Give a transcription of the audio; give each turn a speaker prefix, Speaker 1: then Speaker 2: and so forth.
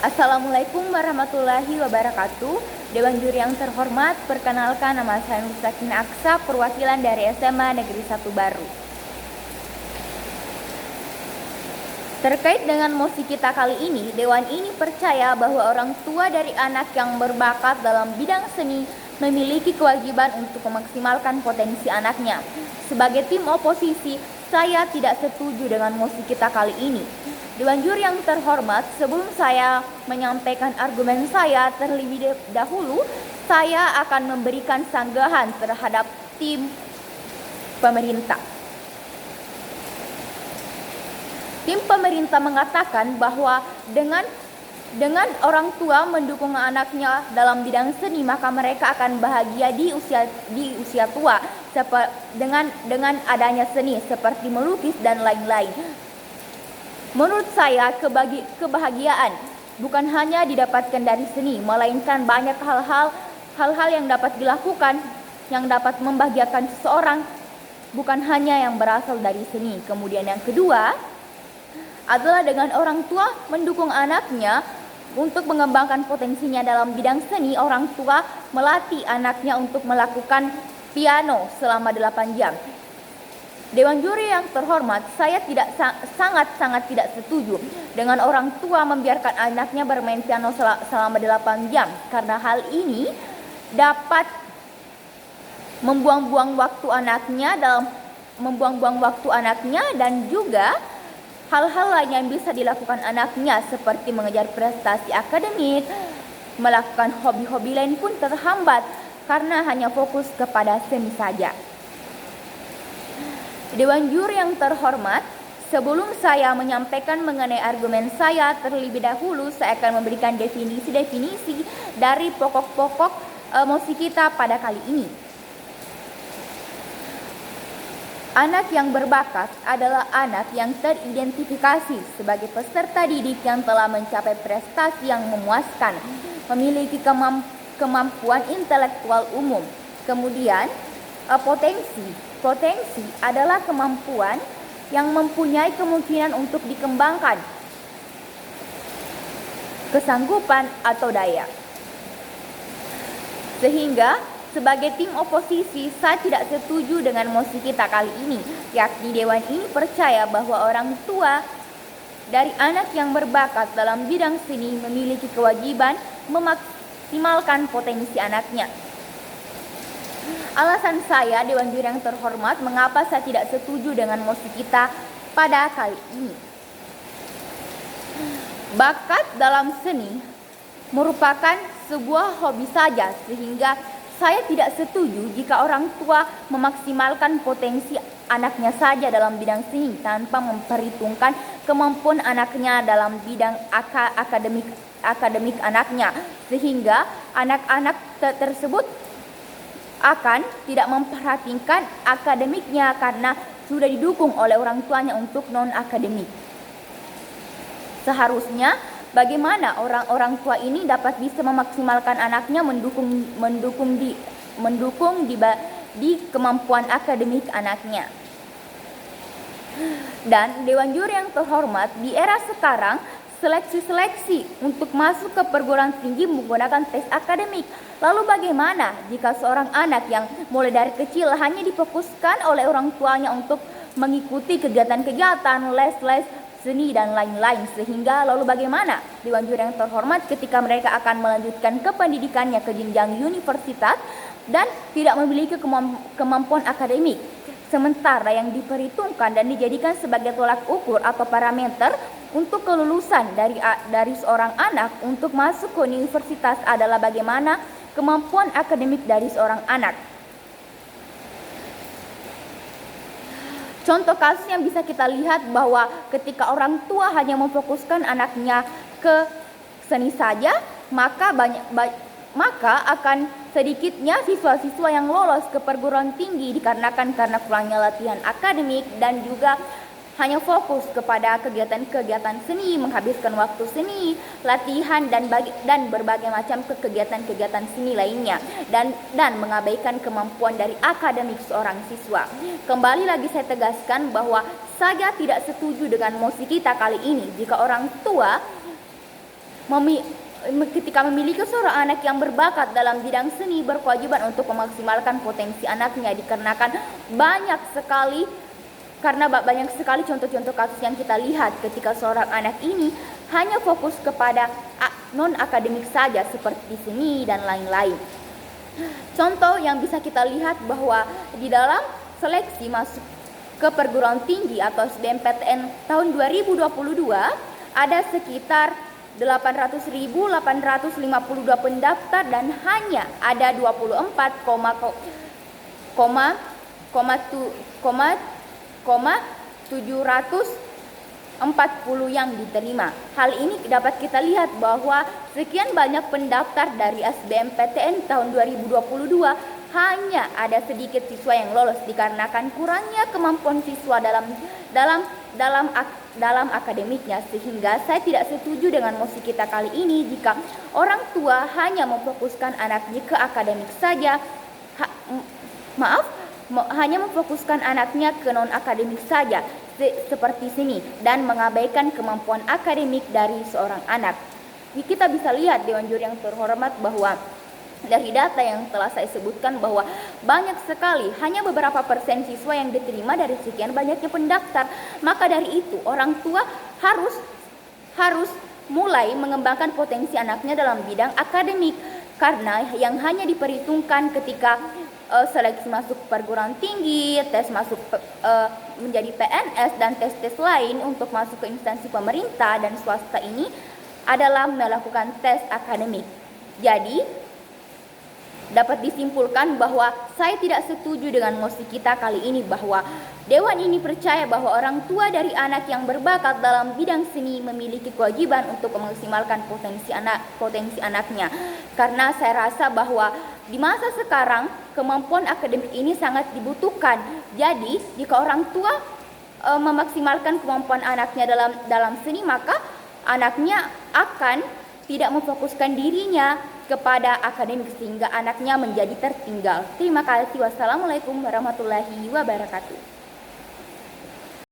Speaker 1: Assalamualaikum warahmatullahi wabarakatuh. Dewan Juri yang terhormat, perkenalkan nama saya Nur Sakinah Aksa, perwakilan dari SMA Negeri 1 Baru. Terkait dengan mosi kita kali ini, Dewan ini percaya bahwa orang tua dari anak yang berbakat dalam bidang seni memiliki kewajiban untuk memaksimalkan potensi anaknya. Sebagai tim oposisi, saya tidak setuju dengan mosi kita kali ini. Dewan Juri yang terhormat, sebelum saya menyampaikan argumen saya terlebih dahulu, saya akan memberikan sanggahan terhadap tim pemerintah. Tim pemerintah mengatakan bahwa dengan orang tua mendukung anaknya dalam bidang seni, maka mereka akan bahagia di usia tua dengan adanya seni seperti melukis dan lain-lain. Menurut saya, kebahagiaan bukan hanya didapatkan dari seni, melainkan banyak hal-hal yang dapat dilakukan yang dapat membahagiakan seseorang, bukan hanya yang berasal dari seni. Kemudian yang kedua adalah dengan orang tua mendukung anaknya untuk mengembangkan potensinya dalam bidang seni. Orang tua melatih anaknya untuk melakukan piano selama 8 jam. Dewan Juri yang terhormat, saya sangat tidak setuju dengan orang tua membiarkan anaknya bermain piano selama 8 jam, karena hal ini dapat membuang-buang waktu anaknya dan juga hal-hal lain yang bisa dilakukan anaknya seperti mengejar prestasi akademik, melakukan hobi-hobi lain pun terhambat karena hanya fokus kepada seni saja. Dewan Juri yang terhormat, sebelum saya menyampaikan mengenai argumen saya terlebih dahulu, saya akan memberikan definisi dari pokok-pokok mosi kita pada kali ini. Anak yang berbakat adalah anak yang teridentifikasi sebagai peserta didik yang telah mencapai prestasi yang memuaskan, memiliki kemampuan intelektual umum. Kemudian Potensi adalah kemampuan yang mempunyai kemungkinan untuk dikembangkan, kesanggupan atau daya. Sehingga sebagai tim oposisi, saya tidak setuju dengan mosi kita kali ini, yakni Dewan ini percaya bahwa orang tua dari anak yang berbakat dalam bidang seni memiliki kewajiban memaksimalkan potensi anaknya. Alasan saya, Dewan Juri yang terhormat, mengapa saya tidak setuju dengan mosi kita pada kali ini. Bakat dalam seni merupakan sebuah hobi saja, sehingga saya tidak setuju jika orang tua memaksimalkan potensi anaknya saja dalam bidang seni tanpa memperhitungkan kemampuan anaknya dalam bidang akademik anaknya, sehingga anak-anak tersebut akan tidak memperhatikan akademiknya karena sudah didukung oleh orang tuanya untuk non-akademik. Seharusnya bagaimana orang tua ini dapat bisa memaksimalkan anaknya mendukung di kemampuan akademik anaknya. Dan Dewan Juri yang terhormat, di era sekarang seleksi untuk masuk ke perguruan tinggi menggunakan tes akademik. Lalu bagaimana jika seorang anak yang mulai dari kecil hanya difokuskan oleh orang tuanya untuk mengikuti kegiatan-kegiatan, les seni dan lain-lain, sehingga lalu bagaimana Dewan Juri yang terhormat ketika mereka akan melanjutkan ke pendidikannya ke jenjang universitas dan tidak memiliki kemampuan akademik, sementara yang diperhitungkan dan dijadikan sebagai tolak ukur atau parameter untuk kelulusan dari seorang anak untuk masuk ke universitas adalah bagaimana kemampuan akademik dari seorang anak. Contoh kasus yang bisa kita lihat bahwa ketika orang tua hanya memfokuskan anaknya ke seni saja, maka akan sedikitnya siswa-siswa yang lolos ke perguruan tinggi karena kurangnya latihan akademik dan juga hanya fokus kepada kegiatan-kegiatan seni, menghabiskan waktu seni, latihan dan berbagai macam kegiatan-kegiatan seni lainnya dan mengabaikan kemampuan dari akademik seorang siswa. Kembali lagi saya tegaskan bahwa saya tidak setuju dengan mosi kita kali ini jika orang tua ketika memiliki seorang anak yang berbakat dalam bidang seni, berkewajiban untuk memaksimalkan potensi anaknya, dikarenakan banyak sekali contoh-contoh kasus yang kita lihat ketika seorang anak ini hanya fokus kepada non-akademik saja seperti seni dan lain-lain. Contoh yang bisa kita lihat bahwa di dalam seleksi masuk ke perguruan tinggi atau SBMPTN tahun 2022 ada sekitar 800.852 pendaftar dan hanya ada 24,740 yang diterima. Hal ini dapat kita lihat bahwa sekian banyak pendaftar dari SBMPTN tahun 2022 hanya ada sedikit siswa yang lolos dikarenakan kurangnya kemampuan siswa dalam akademiknya, sehingga saya tidak setuju dengan mosi kita kali ini jika orang tua hanya memfokuskan anaknya ke akademik saja, hanya memfokuskan anaknya ke non akademik saja seperti sini dan mengabaikan kemampuan akademik dari seorang anak. Kita bisa lihat Dewan Juri yang terhormat bahwa dari data yang telah saya sebutkan bahwa banyak sekali, hanya beberapa persen siswa yang diterima dari sekian banyaknya pendaftar. Maka dari itu orang tua harus mulai mengembangkan potensi anaknya dalam bidang akademik, karena yang hanya diperhitungkan ketika seleksi masuk perguruan tinggi, tes masuk menjadi PNS dan tes-tes lain untuk masuk ke instansi pemerintah dan swasta ini adalah melakukan tes akademik. Jadi dapat disimpulkan bahwa saya tidak setuju dengan mosi kita kali ini bahwa Dewan ini percaya bahwa orang tua dari anak yang berbakat dalam bidang seni memiliki kewajiban untuk memaksimalkan potensi anaknya. Karena saya rasa bahwa di masa sekarang kemampuan akademik ini sangat dibutuhkan. Jadi jika orang tua memaksimalkan kemampuan anaknya dalam seni, maka anaknya akan tidak memfokuskan dirinya kepada akademik sehingga anaknya menjadi tertinggal. Terima kasih. Wassalamualaikum warahmatullahi wabarakatuh.